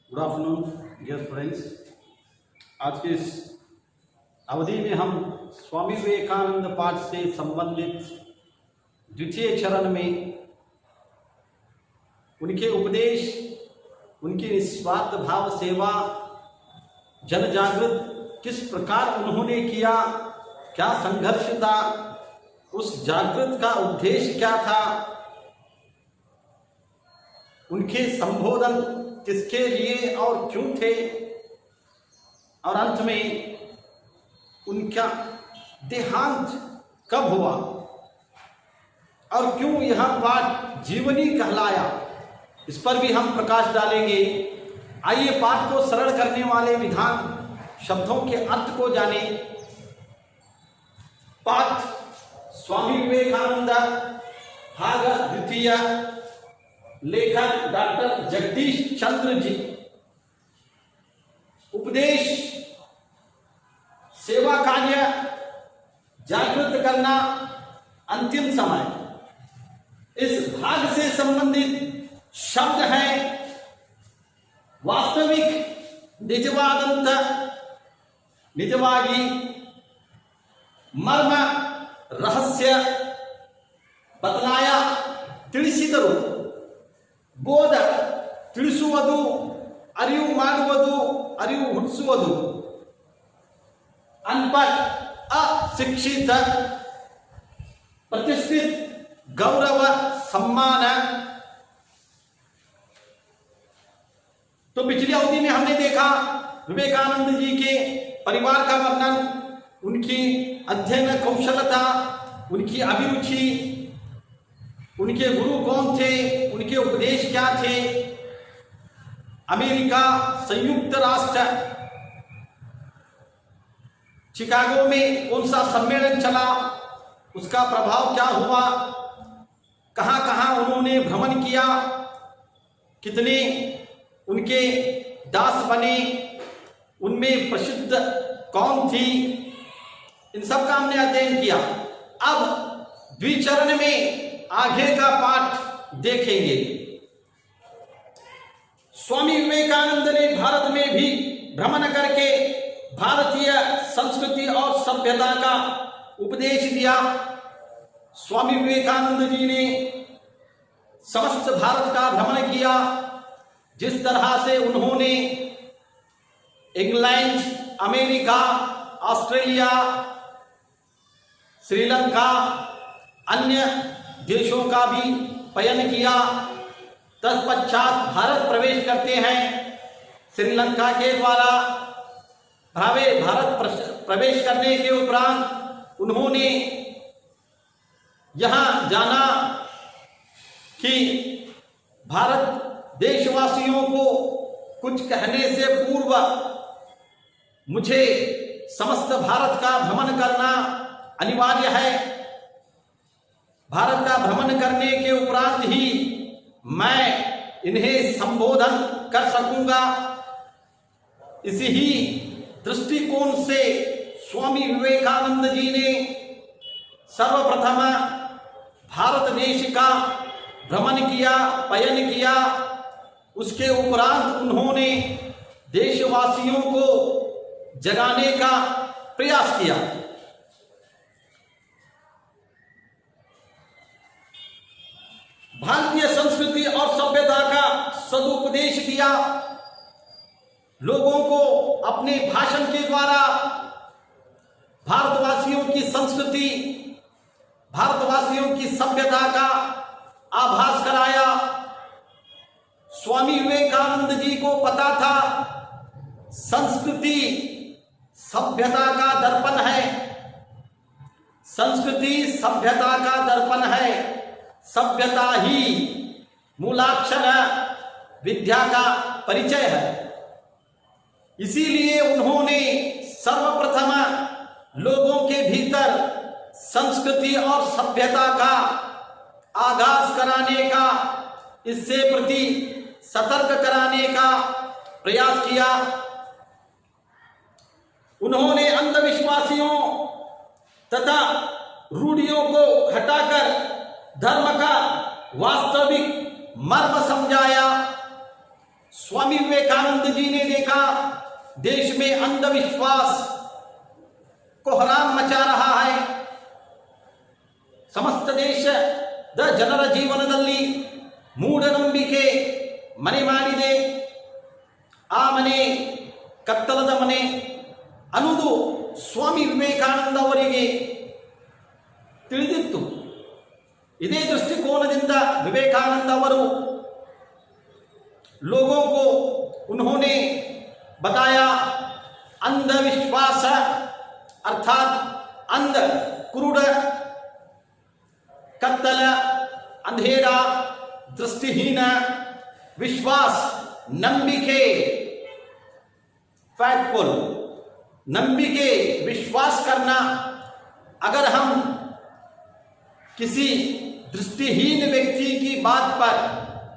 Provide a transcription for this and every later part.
Good afternoon dear friends. आज के इस अवधि में हम स्वामी विवेकानंद पाठ से संबंधित द्वितीय चरण में उनके उपदेश, उनकी निस्वार्थ भाव सेवा, जन जागृत किस प्रकार उन्होंने किया, क्या संघर्ष था, उस जागृत का उद्देश्य क्या था, उनके संबोधन किसके लिए और क्यों थे, और अंत में उनका देहांत कब हुआ और क्यों यह पाठ जीवनी कहलाया, इस पर भी हम प्रकाश डालेंगे। आइए पाठ को सरल करने वाले विधान शब्दों के अर्थ को जाने। पाठ स्वामी विवेकानंद भाग द्वितीय, लेखक डॉक्टर जगदीश चंद्र जी। उपदेश, सेवा कार्य, जागृत करना, अंतिम समय। इस भाग से संबंधित शब्द हैं वास्तविक, निजवादंत, निजವಾಗಿ, मर्म, रहस्य, बदलाया, ತಿಳಿಸಿದರು, ಬೋಧ, ತಿಳಿಸುವುದು, ಅರಿವು ಮಾಡುವುದು, ಅರಿವು ಹುಟ್ಟಿಸುವುದು, अनपढ़, अशिक्षित, प्रतिष्ठित, गौरव, सम्मान। तो पिछली अवधि में हमने देखा विवेकानंद जी के परिवार का वर्णन, उनकी अध्ययन कौशलता, उनकी अभिरुचि, उनके गुरु कौन थे, उनके उपदेश क्या थे, अमेरिका, संयुक्त राष्ट्र, शिकागो में कौन सा सम्मेलन चला, उसका प्रभाव क्या हुआ, कहां कहां उन्होंने भ्रमण किया, कितने उनके दास बने, उनमें प्रसिद्ध कौन थी, इन सब का हमने अध्ययन किया। अब द्विचरण में आगे का पाठ देखेंगे। स्वामी विवेकानंद ने भारत में भी भ्रमण करके भारतीय संस्कृति और सभ्यता का उपदेश दिया। स्वामी विवेकानंद जी ने समस्त भारत का भ्रमण किया। जिस तरह से उन्होंने इंग्लैंड, अमेरिका, ऑस्ट्रेलिया, श्रीलंका, अन्य देशों का भी पयन किया, तत्पश्चात भारत प्रवेश करते हैं। श्रीलंका के द्वारा भारत प्रवेश करने के उपरांत उन्होंने यहां जाना कि भारत देशवासियों को कुछ कहने से पूर्व मुझे समस्त भारत का भ्रमण करना अनिवार्य है। भारत का भ्रमण करने के उपरांत ही मैं इन्हें संबोधन कर सकूंगा। इसी ही दृष्टिकोण से स्वामी विवेकानंद जी ने सर्वप्रथम भारत देश का भ्रमण किया, पयन किया। उसके उपरांत उन्होंने देशवासियों को जगाने का प्रयास किया। भारतीय संस्कृति और सभ्यता का सदुपदेश दिया। लोगों को अपने भाषण के द्वारा भारतवासियों की संस्कृति, भारतवासियों की सभ्यता का आभास कराया। स्वामी विवेकानंद जी को पता था संस्कृति सभ्यता का दर्पण है, संस्कृति सभ्यता का दर्पण है, सभ्यता ही मूलाक्षर विद्या का परिचय है। इसीलिए उन्होंने सर्वप्रथम लोगों के भीतर संस्कृति और सभ्यता का आगाज कराने का, इससे प्रति सतर्क कराने का प्रयास किया। उन्होंने अंधविश्वासियों तथा रूढ़ियों को हटाकर धर्म का वास्तविक मर्म समझाया। स्वामी विवेकानंद जी ने देखा देश में अंधविश्वास कोहराम मचा रहा है। समस्त देशದ ಜನರ ಜೀವನದಲ್ಲಿ ಮೂಢನಂಬಿಕೆ ಮನೆ ಮಾಡಿದೆ. ಆ ಮನೆ ಕತ್ತಲದ ಮನೆ ಅನ್ನುವುದು ಸ್ವಾಮಿ ವಿವೇಕಾನಂದ ಅವರಿಗೆ ತಿಳಿದಿತ್ತು. ಇದೇ ದೃಷ್ಟಿಕೋನದಿಂದ विवेकानंद ಅವರು लोगों को उन्होंने बताया अंधविश्वास अर्थात अंध कुरुड कत्तल अंधेरा दृष्टिहीन विश्वास नंबिके फैक्टफुल नंबिके विश्वास करना। अगर हम किसी दृष्टिहीन व्यक्ति की बात पर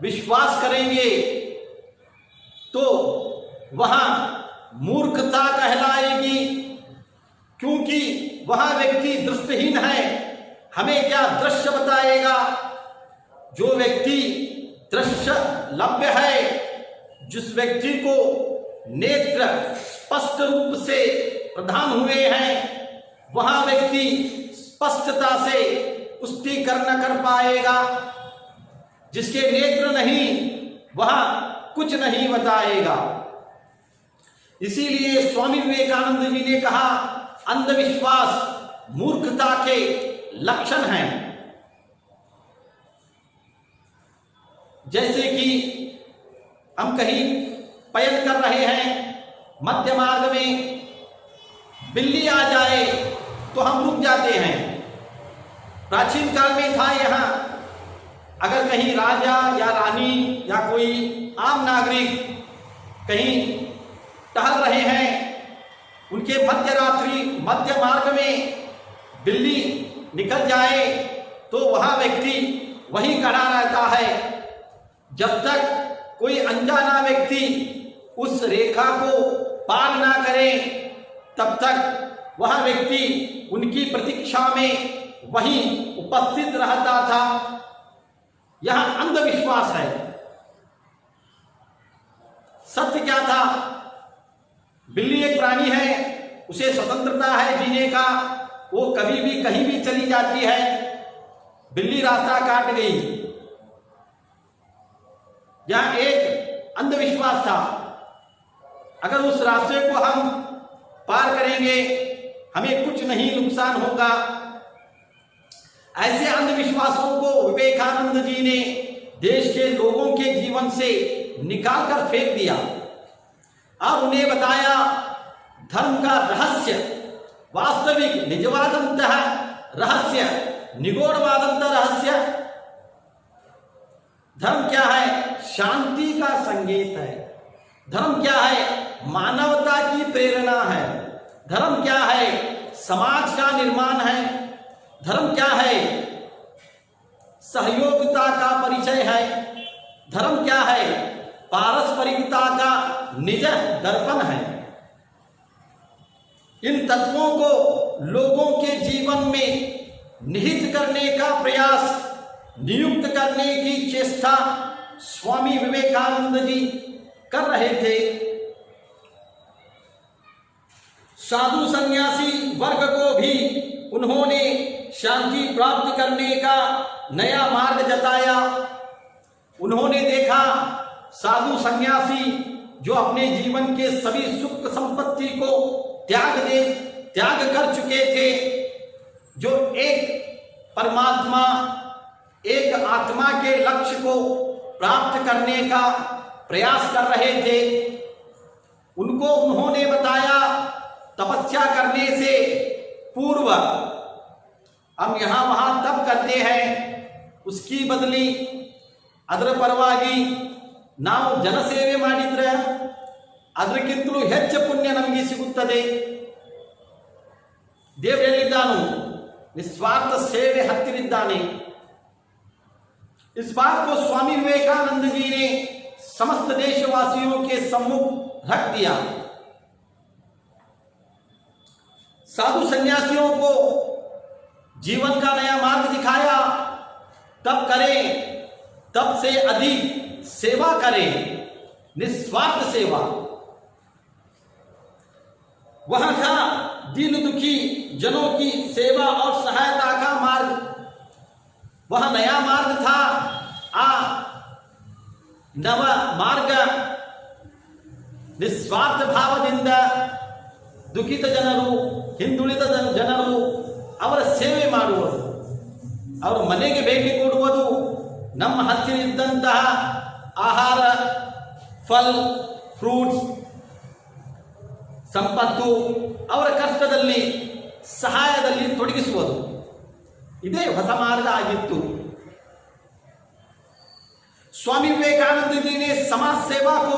विश्वास करेंगे तो वह मूर्खता कहलाएगी, क्योंकि वह व्यक्ति दृष्टिहीन है। हमें क्या दृश्य बताएगा? जो व्यक्ति दृश्य लभ्य है, जिस व्यक्ति को नेत्र स्पष्ट रूप से प्रदान हुए हैं, वह व्यक्ति स्पष्टता से पुष्टिकरण कर पाएगा। जिसके नेत्र नहीं वह कुछ नहीं बताएगा। इसीलिए स्वामी विवेकानंद जी ने कहा अंधविश्वास मूर्खता के लक्षण हैं। जैसे कि हम कहीं पयन कर रहे हैं, मध्य मार्ग में बिल्ली आ जाए तो हम रुक जाते हैं। प्राचीन काल में था यहाँ, अगर कहीं राजा या रानी या कोई आम नागरिक कहीं टहल रहे हैं, उनके मध्य रात्रि मध्य मार्ग में बिल्ली निकल जाए तो वह व्यक्ति वहीं खड़ा रहता है। जब तक कोई अनजाना व्यक्ति उस रेखा को पार ना करे तब तक वह व्यक्ति उनकी प्रतीक्षा में वहीं उपस्थित रहता था। यह अंधविश्वास है। सत्य क्या था? बिल्ली एक प्राणी है, उसे स्वतंत्रता है जीने का, वो कभी भी कहीं भी चली जाती है। बिल्ली रास्ता काट गई, यह एक अंधविश्वास था। अगर उस रास्ते को हम पार करेंगे हमें कुछ नहीं नुकसान होगा। ऐसे अंधविश्वासों को विवेकानंद जी ने देश के लोगों के जीवन से निकालकर फेंक दिया और उन्हें बताया धर्म का रहस्य, वास्तविक निजवादंतः रहस्य, निगूढ़वादंतः रहस्य। धर्म क्या है? शांति का संकेत है। धर्म क्या है? मानवता की प्रेरणा है। धर्म क्या है? समाज का निर्माण है। धर्म क्या है? सहयोगिता का परिचय है। धर्म क्या है? पारस्परिकता का निज दर्पण है। इन तत्वों को लोगों के जीवन में निहित करने का प्रयास, नियुक्त करने की चेष्टा स्वामी विवेकानंद जी कर रहे थे। साधु सन्यासी वर्ग को भी उन्होंने शांति प्राप्त करने का नया मार्ग जताया। उन्होंने देखा साधु सन्यासी जो अपने जीवन के सभी सुख संपत्ति को त्याग कर चुके थे, जो एक परमात्मा एक आत्मा के लक्ष्य को प्राप्त करने का प्रयास कर रहे थे, उनको उन्होंने बताया तपस्या करने से पूर्व हम यहाँ वहाँ तप करते हैं, उसकी बदली ಅದರ ಪರವಾಗಿ ನಾವು ಜನಸೇವೆ ಮಾಡಿದ್ರೆ ಅದಕ್ಕಿಂತಲೂ ಹೆಚ್ಚು ಪುಣ್ಯ ನಮಗೆ ಸಿಗುತ್ತದೆ. ದೇವರು ಹೇಳಿದ್ದಾನು निस्वार्थ सेवे हत्तिरिದ್ದಾನೆ। इस बात को स्वामी विवेकानंद जी ने समस्त देशवासियों के सम्मुख रख दिया। साधु सन्यासियों को जीवन का नया मार्ग दिखाया। तब करें, तब से अधिक सेवा करें, निस्वार्थ सेवा। वह था दीन दुखी जनों की सेवा और सहायता का मार्ग। वह नया मार्ग था, नव मार्ग। ನಿಸ್ವಾರ್ಥ ಭಾವದಿಂದ ದುಃಖಿತ ಜನರು, ಹಿಂದುಳಿದ ಜನರು ಅವರ ಸೇವೆ ಮಾಡುವುದು, ಅವರ ಮನೆಗೆ ಭೇಟಿ ಕೊಡುವುದು, ನಮ್ಮ ಹತ್ತಿರ ಇದ್ದಂತಹ ಆಹಾರ, ಫಲ್, ಫ್ರೂಟ್ಸ್, ಸಂಪತ್ತು, ಅವರ ಕಷ್ಟದಲ್ಲಿ ಸಹಾಯದಲ್ಲಿ ತೊಡಗಿಸುವುದು, ಇದೇ ಹೊಸ ಮಾರ್ಗ ಆಗಿತ್ತು। स्वामी विवेकानंद जी ने समाज सेवा को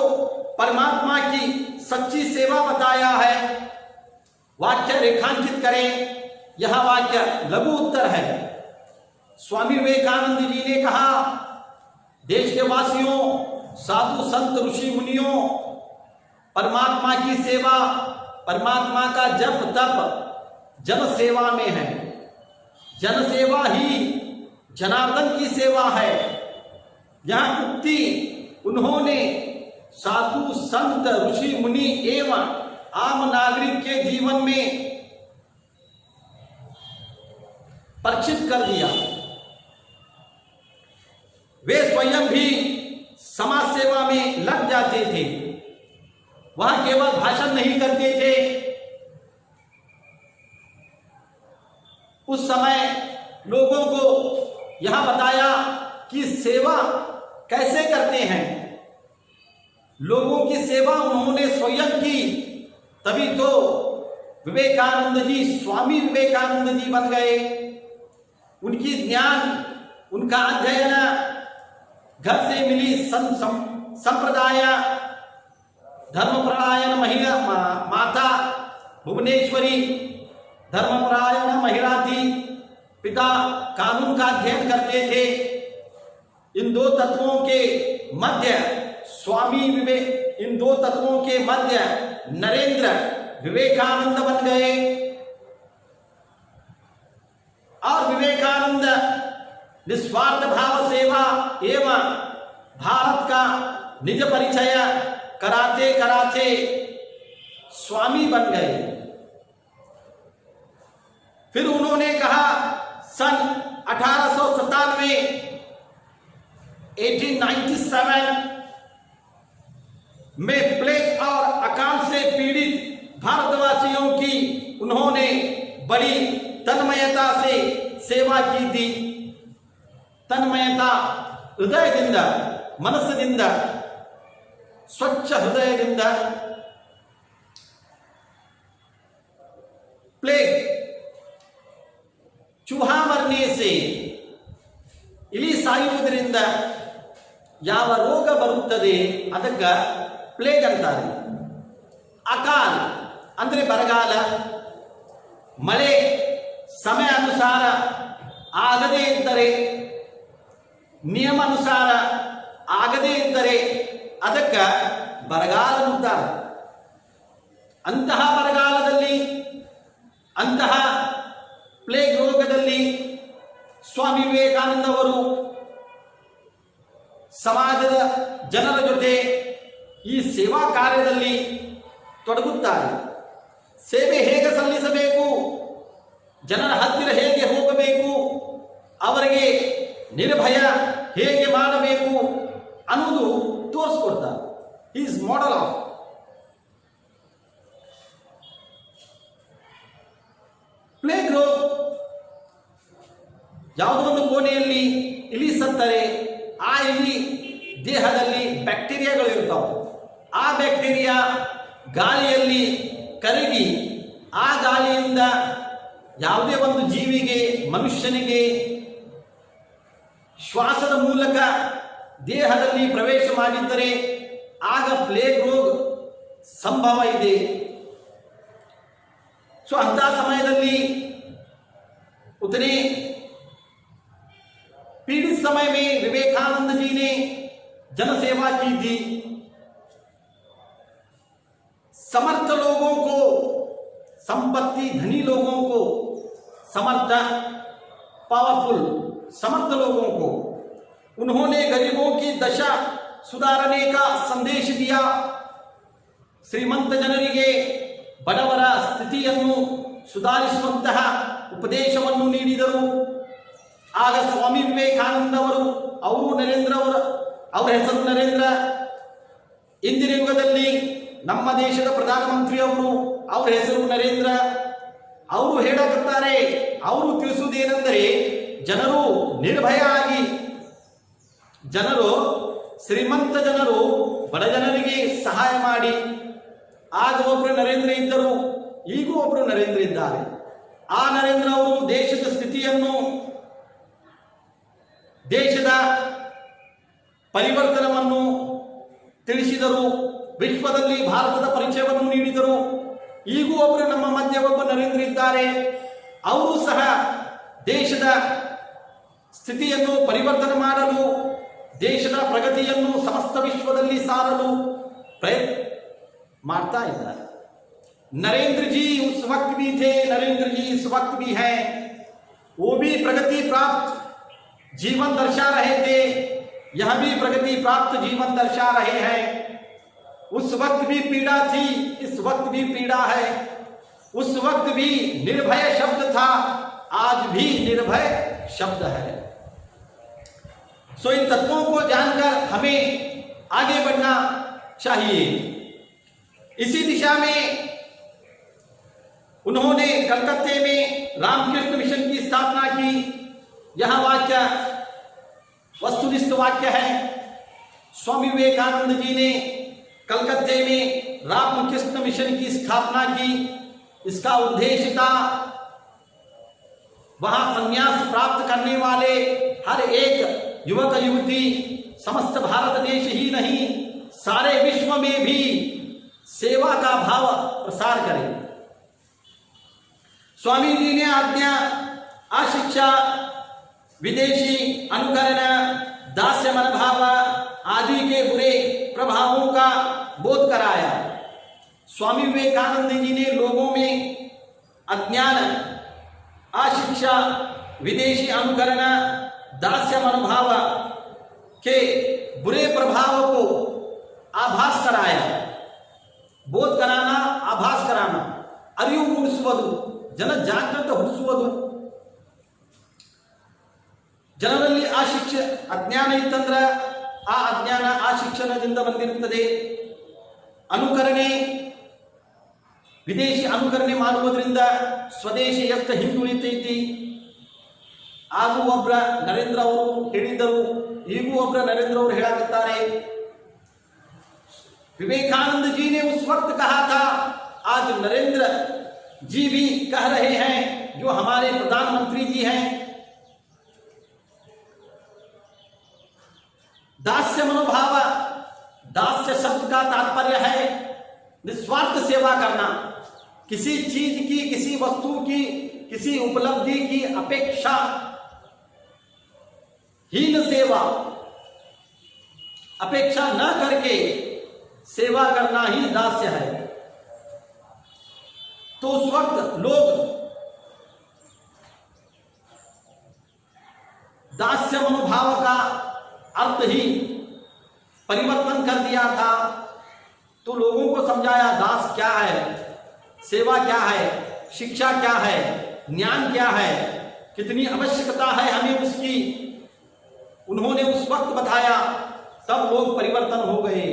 परमात्मा की सच्ची सेवा बताया है। वाक्य रेखांकित करें, यह वाक्य लघु उत्तर है। स्वामी विवेकानंद जी ने कहा, देश के वासियों, साधु संत ऋषि मुनियों, परमात्मा की सेवा, परमात्मा का जप तप जन सेवा में है। जन सेवा ही जनार्दन की सेवा है। यह उक्ति उन्होंने साधु संत ऋषि मुनि एवं आम नागरिक के जीवन में परिचित कर दिया। वे स्वयं भी समाज सेवा में लग जाते थे। वह केवल भाषण नहीं करते थे। उस समय लोगों को यह बताया कि सेवा कैसे करते हैं। लोगों की सेवा उन्होंने स्वयं की, तभी तो विवेकानंद जी स्वामी विवेकानंद जी बन गए। उनकी ज्ञान, उनका अध्ययन, घर से मिली संप्रदाय, धर्मपरायण महिला माता भुवनेश्वरी धर्मपरायण महिला थी। पिता कानून का अध्ययन करते थे। इन दो तत्वों के मध्य इन दो तत्वों के मध्य नरेंद्र विवेकानंद बन गए। और विवेकानंद निस्वार्थ भाव सेवा एवं भारत का निज परिचय कराते कराते स्वामी बन गए। फिर उन्होंने कहा, सन 1897 में प्लेग और अकाल से पीड़ित भारतवासियों की उन्होंने बड़ी तन्मयता से सेवा की थी। तन्मयता, हृदयದಿಂದ, ಮನಸ್ಸಿನಿಂದ, ಸ್ವಚ್ಛ ಹೃದಯದಿಂದ। ಪ್ಲೇಗ್, ಚೂಹಾ ಮರನೆ से, ಇಲಿ ಸಾಯುವುದರಿಂದ ಯಾವ ರೋಗ ಬರುತ್ತದೆ ಅದಕ್ಕೆ ಪ್ಲೇಗ್ ಅಂತಾರೆ। ಅಕಾಲ್ ಅಂದರೆ ಬರಗಾಲ, ಮಳೆ ಸಮಯ ಅನುಸಾರ ಆಗದೇ ಇದ್ದರೆ, ನಿಯಮಾನುಸಾರ ಆಗದೇ ಇದ್ದರೆ ಅದಕ್ಕೆ ಬರಗಾಲ ಅಂತಾರೆ। ಅಂತಹ ಬರಗಾಲದಲ್ಲಿ, ಅಂತಹ ಪ್ಲೇಗ್ ರೋಗದಲ್ಲಿ ಸ್ವಾಮಿ ವಿವೇಕಾನಂದ ಅವರು ಸಮಾಜದ ಜನರ ಜೊತೆ ಈ ಸೇವಾ ಕಾರ್ಯದಲ್ಲಿ ತೊಡಗುತ್ತಾರೆ। ಸೇವೆ ಹೇಗೆ ಸಲ್ಲಿಸಬೇಕು, ಜನರ ಹತ್ತಿರ ಹೇಗೆ ಹೋಗಬೇಕು, ಅವರಿಗೆ ನಿರ್ಭಯ ಹೇಗೆ ಮಾಡಬೇಕು ಅನ್ನೋದು ತೋರಿಸ್ಕೊಡ್ತಾರೆ। ಈಸ್ ಮಾಡೆಲ್ ಆಫ್ ಪ್ಲೇಗ್ ರೋಗ ಯಾವುದೋ ಒಂದು ಕೋಣೆಯಲ್ಲಿ ಇಲಿ ಸತ್ತರೆ ಆ ಇಲಿ ದೇಹದಲ್ಲಿ ಬ್ಯಾಕ್ಟೀರಿಯಾಗಳು ಇರ್ತಾವೆ। ಆ ಬ್ಯಾಕ್ಟೀರಿಯಾ ಗಾಳಿಯಲ್ಲಿ ಕರಗಿ ಆ ಗಾಳಿಯಿಂದ ಯಾವುದೇ ಒಂದು ಜೀವಿಗೆ, ಮನುಷ್ಯನಿಗೆ ಶ್ವಾಸದ ಮೂಲಕ ದೇಹದಲ್ಲಿ ಪ್ರವೇಶ ಮಾಡಿದ್ದರೆ ಆಗ ಪ್ಲೇಗ್ ರೋಗ ಸಂಭವ ಇದೆ। ಸೊ ಅಂತಹ ಸಮಯದಲ್ಲಿ उतने पीड़ित समय में विवेकानंद जी ने जनसेवा की थी। समर्थ लोगों को, संपत्ति धनी लोगों को, समर्थ पावरफुल समर्थ लोगों को उन्होंने गरीबों की दशा सुधारने का संदेश दिया। ಶ್ರೀಮಂತ ಜನರಿಗೆ ಬಡವರ ಸ್ಥಿತಿಯನ್ನು ಸುಧಾರಿಸುವಂತಹ ಉಪದೇಶವನ್ನು ನೀಡಿದರು. ಆಗ ಸ್ವಾಮಿ ವಿವೇಕಾನಂದ ಅವರು ನರೇಂದ್ರ ಅವರ ಹೆಸರು ನರೇಂದ್ರ. ಇಂದಿನ ಯುಗದಲ್ಲಿ ನಮ್ಮ ದೇಶದ ಪ್ರಧಾನಮಂತ್ರಿ ಅವರ ಹೆಸರು ನರೇಂದ್ರ. ಅವರು ಹೇಳುತ್ತಾರೆ, ಅವರು ತಿಳಿಸುವುದೇನೆಂದರೆ ಜನರು ನಿರ್ಭಯ ಆಗಿ, ಶ್ರೀಮಂತ ಜನರು ಬಡ ಜನರಿಗೆ ಸಹಾಯ ಮಾಡಿ. ಆಗ ಒಬ್ಬರು ನರೇಂದ್ರ ಇದ್ದರು, ಈಗೂ ಒಬ್ಬರು ನರೇಂದ್ರ ಇದ್ದಾರೆ. ಆ ನರೇಂದ್ರ ಅವರು ದೇಶದ ಸ್ಥಿತಿಯನ್ನು, ದೇಶದ ಪರಿವರ್ತನವನ್ನು ತಿಳಿಸಿದರು. ವಿಶ್ವದಲ್ಲಿ ಭಾರತದ ಪರಿಚಯವನ್ನು ನೀಡಿದರು. ಈಗೂ ಒಬ್ಬರು ನಮ್ಮ ಮಧ್ಯೆ ಒಬ್ಬ ನರೇಂದ್ರ ಇದ್ದಾರೆ. ಅವರು ಸಹ ದೇಶದ ಸ್ಥಿತಿಯನ್ನು ಪರಿವರ್ತನೆ ಮಾಡಲು, ದೇಶದ ಪ್ರಗತಿಯನ್ನು ಸಮಸ್ತ ವಿಶ್ವದಲ್ಲಿ ಸಾರಲು ಪ್ರಯತ್ನ ಮಾಡ್ತಾ इधर नरेंद्र जी उस वक्त भी थे, नरेंद्र जी इस वक्त भी हैं. वो भी प्रगति प्राप्त जीवन दर्शा रहे थे, यह भी प्रगति प्राप्त जीवन दर्शा रहे हैं. उस वक्त भी पीड़ा थी, इस वक्त भी पीड़ा है. उस वक्त भी निर्भय शब्द था, आज भी निर्भय शब्द है. सो इन तत्वों को जानकर हमें आगे बढ़ना चाहिए. इसी दिशा में उन्होंने कलकत्ते में रामकृष्ण मिशन की स्थापना की. यह वाक्य वस्तुनिष्ठ वाक्य है. स्वामी विवेकानंद जी ने कलकत्ते में रामकृष्ण मिशन की स्थापना की. इसका उद्देश्य था वहां संन्यास प्राप्त करने वाले हर एक युवक युवती समस्त भारत देश ही नहीं सारे विश्व में भी सेवा का भाव प्रसार करें. स्वामी जी ने आज्ञा अशिक्षा, विदेशी अनुकरण, दास्य मनोभाव आदि के बुरे प्रभावों का बोध कराया. स्वामी विवेकानंद जी ने लोगों में अज्ञान, अशिक्षा, विदेशी अनुकरण, दास्य मनोभाव के बुरे प्रभाव को आभास कराया. बोध कराना, आभास कराना, अरिವು ಮೂಡಿಸುವುದು, ಜನ ಜಾಗೃತಗೊಳಿಸುವುದು. ಜನರಲ್ಲಿ ಅಜ್ಞಾನ ಇತ್ತಂದ್ರೆ ಆ ಅಜ್ಞಾನ ಆ ಶಿಕ್ಷಣದಿಂದ ಬಂದಿರುತ್ತದೆ. ಅನುಕರಣೆ, ವಿದೇಶಿ ಅನುಕರಣೆ ಮಾಡುವುದರಿಂದ ಸ್ವದೇಶಿ ಎಷ್ಟು ಹಿಂದುಳಿತೈತಿ. ಹಾಗೂ ಒಬ್ಬರ ನರೇಂದ್ರ ಅವರು ಹೇಳಿದರು, ಈಗೂ ಒಬ್ಬರ ನರೇಂದ್ರ ಅವರು ಹೇಳಾಕತ್ತಾರೆ. विवेकानंद जी ने उस वक्त कहा था, आज नरेंद्र जी भी कह रहे हैं, जो हमारे प्रधानमंत्री जी हैं. दास्य मनोभाव, दास्य शब्द का तात्पर्य है निस्वार्थ सेवा करना. किसी चीज की, किसी वस्तु की, किसी उपलब्धि की अपेक्षा हीन सेवा, अपेक्षा न करके सेवा करना ही दास्य है. तो उस वक्त लोग दास्य मनोभाव का अर्थ ही परिवर्तन कर दिया था. तो लोगों को समझाया दास क्या है, सेवा क्या है, शिक्षा क्या है, ज्ञान क्या है, कितनी आवश्यकता है हमें उसकी. उन्होंने उस वक्त बताया, तब लोग परिवर्तन हो गए.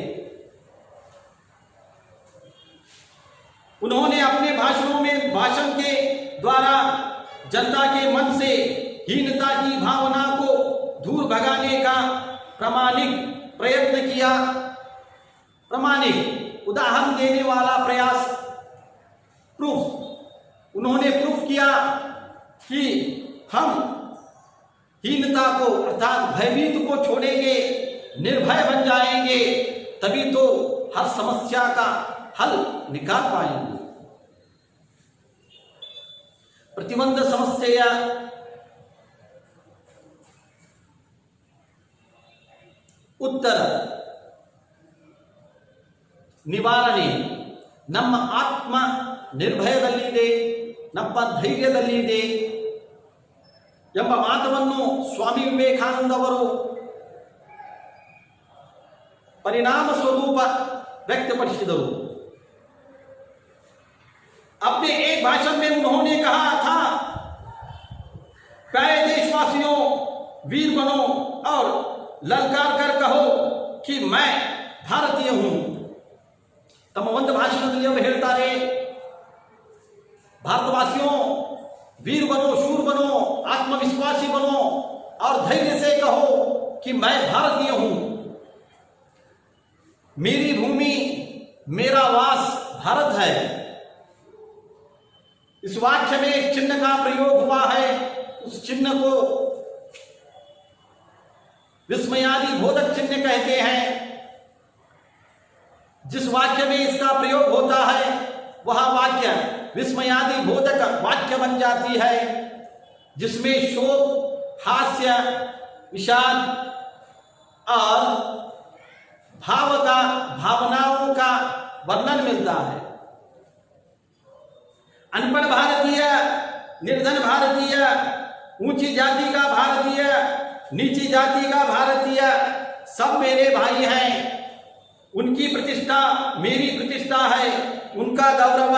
उन्होंने अपने भाषण के द्वारा जनता के मन से हीनता की भावना को दूर भगाने का प्रामाणिक प्रयत्न किया. प्रामाणिक उदाहरण देने वाला प्रयास, प्रूफ. उन्होंने प्रूफ किया कि हम हीनता को अर्थात भयभीत को छोड़ेंगे, निर्भय बन जाएंगे, तभी तो हर समस्या का हल निकाल पाएंगे. प्रतिबंध समस्या उत्तर ನಿವಾರಣೆ ನಮ್ಮ ಆತ್ಮ ನಿರ್ಭಯದಲ್ಲಿದೆ, ನಮ್ಮ ಧೈರ್ಯದಲ್ಲಿದೆ ಎಂಬ ಮಾತನ್ನು ಸ್ವಾಮಿ ವಿವೇಕಾನಂದ ಅವರು ಪರಿಣಾಮ ಸ್ವರೂಪ ವ್ಯಕ್ತಪಡಿಸಿದರು। अपने एक भाषण में उन्होंने कहा था, प्यारे देशवासियों, वीर बनो और ललकार कर कहो कि मैं ಭಾರತೀಯ हूं। ತಮ್ಮ ಒಂದು ಭಾಷಣದಲ್ಲಿ ಅವರು ಹೇಳ್ತಾರೆ, भारतवासियों, वीर बनो, शूर बनो, आत्मविश्वासी बनो और धैर्य से कहो कि मैं भारतीय हूं। मेरी भूमि, मेरा वास भारत है। इस वाक्य में एक चिन्ह का प्रयोग हुआ है। उस चिन्ह को विस्मयादि बोधक चिन्ह कहते हैं। जिस वाक्य में इसका प्रयोग होता है वह वाक्य विस्मयादि बोधक वाक्य बन जाती है, जिसमें शोक, हास्य, विषाद और भावनाओं का वर्णन मिलता है। अनपढ़ भारतीय, निर्धन भारतीय, ऊंची जाति का भारतीय, नीची जाति का भारतीय, सब मेरे भाई हैं। उनकी प्रतिष्ठा मेरी प्रतिष्ठा है, उनका गौरव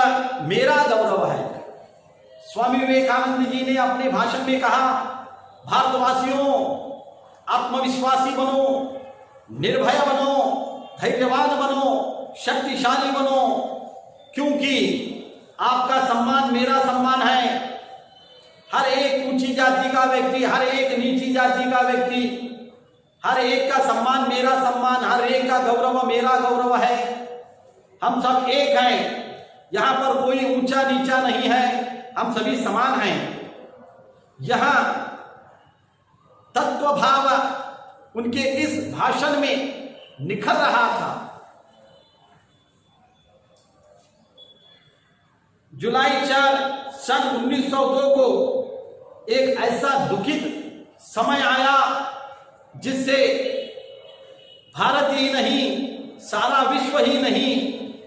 मेरा गौरव है। स्वामी विवेकानंद जी ने अपने भाषण में कहा, भारतवासियों, आत्मविश्वासी बनो, निर्भय बनो, धैर्यवान बनो, शक्तिशाली बनो, क्योंकि आपका सम्मान मेरा सम्मान है। हर एक ऊंची जाति का व्यक्ति, हर एक नीची जाति का व्यक्ति, हर एक का सम्मान मेरा सम्मान, हर एक का गौरव मेरा गौरव है। हम सब एक हैं, यहाँ पर कोई ऊंचा नीचा नहीं है, हम सभी समान हैं। यहाँ तत्व भाव उनके इस भाषण में निखर रहा था। जुलाई 4 सन 1902 को एक ऐसा दुखित समय आया जिससे भारत ही नहीं, सारा विश्व ही नहीं,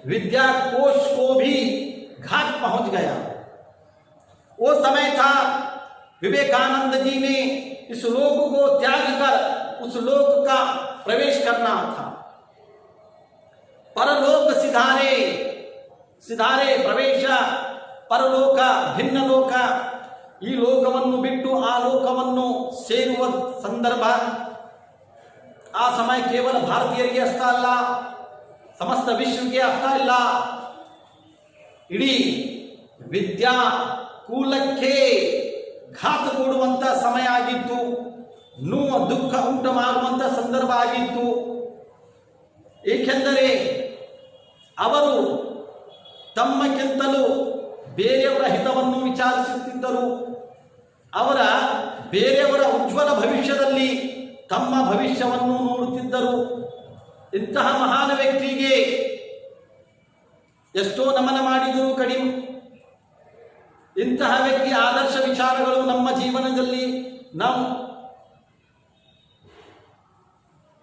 विद्या कोश को भी घात पहुंच गया। वो समय था विवेकानंद जी ने इस लोक को त्याग कर उस लोक का प्रवेश करना था। परलोक सिधारे ಸಿಧಾರೆ ಪ್ರವೇಶ, ಪರಲೋಕ ಭಿನ್ನ ಲೋಕ, ಈ ಲೋಕವನ್ನು ಬಿಟ್ಟು ಆ ಲೋಕವನ್ನು ಸೇರುವ ಸಂದರ್ಭ ಆ ಸಮಯ ಕೇವಲ ಭಾರತೀಯರಿಗೆ ಅಷ್ಟೇ ಅಲ್ಲ, ಸಮಸ್ತ ವಿಶ್ವಕ್ಕೆ ಅಷ್ಟೇ ಅಲ್ಲ, ಇಡೀ ವಿದ್ಯಾ ಕೂಲಕ್ಕೆ ಘಾತ ಕೊಡುವಂಥ ಸಮಯ ಆಗಿತ್ತು, ನೋವು ದುಃಖ ಉಂಟು ಮಾಡುವಂಥ ಸಂದರ್ಭ ಆಗಿತ್ತು. ಏಕೆಂದರೆ ಅವರು ತಮ್ಮಕ್ಕಿಂತಲೂ ಬೇರೆಯವರ ಹಿತವನ್ನು ವಿಚಾರಿಸುತ್ತಿದ್ದರು. ಅವರ ಬೇರೆಯವರ ಉಜ್ವಲ ಭವಿಷ್ಯದಲ್ಲಿ ತಮ್ಮ ಭವಿಷ್ಯವನ್ನು ನೋಡುತ್ತಿದ್ದರು. ಇಂತಹ ಮಹಾನ್ ವ್ಯಕ್ತಿಗೆ ಎಷ್ಟೋ ನಮನ ಮಾಡಿದರೂ ಕಡಿಮೆ. ಇಂತಹ ವ್ಯಕ್ತಿ ಆದರ್ಶ ವಿಚಾರಗಳು ನಮ್ಮ ಜೀವನದಲ್ಲಿ ನಾವು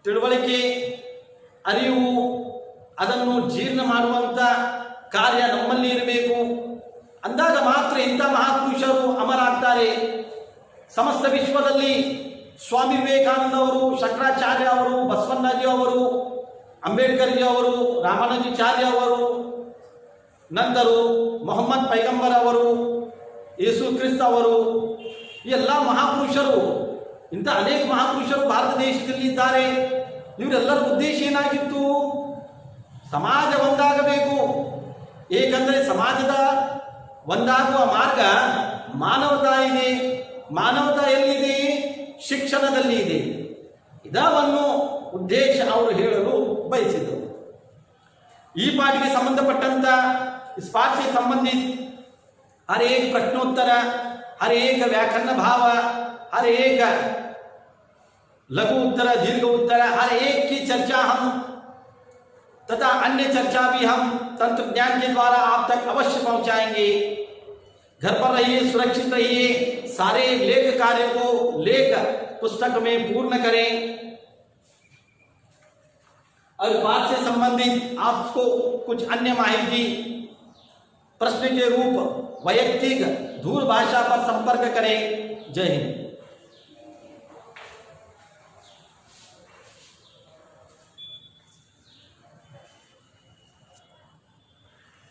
ತಿಳುವಳಿಕೆ, ಅರಿವು, ಅದನ್ನು ಜೀರ್ಣ ಮಾಡುವಂಥ ಕಾರ್ಯ ನಮ್ಮಲ್ಲಿ ಇರಬೇಕು. ಅಂದಾಗ ಮಾತ್ರ ಇಂಥ ಮಹಾಪುರುಷರು ಅಮರಾಗ್ತಾರೆ. ಸಮಸ್ತ ವಿಶ್ವದಲ್ಲಿ ಸ್ವಾಮಿ ವಿವೇಕಾನಂದ ಅವರು, ಶಂಕರಾಚಾರ್ಯ ಅವರು, ಬಸವಣ್ಣಜಿ ಅವರು, ಅಂಬೇಡ್ಕರ್ಜಿ ಅವರು, ರಾಮಾನುಜಾಚಾರ್ಯ ಅವರು, ನಂದರು ಮೊಹಮ್ಮದ್ ಪೈಗಂಬರ್ ಅವರು, ಯೇಸು ಕ್ರಿಸ್ತ ಅವರು, ಈ ಎಲ್ಲ ಮಹಾಪುರುಷರು, ಇಂಥ ಅನೇಕ ಮಹಾಪುರುಷರು ಭಾರತ ದೇಶದಲ್ಲಿ ಇದ್ದಾರೆ. ಇವರೆಲ್ಲರ ಉದ್ದೇಶ ಏನಾಗಿತ್ತು? ಸಮಾಜ ಒಂದಾಗಬೇಕು. ಏಕೆಂದರೆ ಸಮಾಜದ ಒಂದಾಗುವ ಮಾರ್ಗ ಮಾನವತಾ ಇದೆ. ಮಾನವತಾ ಎಲ್ಲಿದೆ? ಶಿಕ್ಷಣದಲ್ಲಿ ಇದೆ. ಇದನ್ನು ಉದ್ದೇಶ ಅವರು ಹೇಳಲು ಬಯಸಿದರು. ಈ ಪಾಠಕ್ಕೆ ಸಂಬಂಧಪಟ್ಟಂತ इस पाठ से संबंधित हर एक प्रश्नोत्तर, हर एक व्याकरण भाव, हर एक लघु उत्तर, दीर्घ उत्तर, हर एक की चर्चा हम तथा अन्य चर्चा भी हम तंत्रज्ञान के द्वारा आप तक अवश्य पहुंचाएंगे। घर पर रहिए, सुरक्षित रहिए, सारे लेख कार्य को लेख पुस्तक में पूर्ण करें और पाठ से संबंधित आपको कुछ अन्य माहिती प्रश्न के रूप वैयक्तिक दूरभाषा पर संपर्क करें। जय हिंद।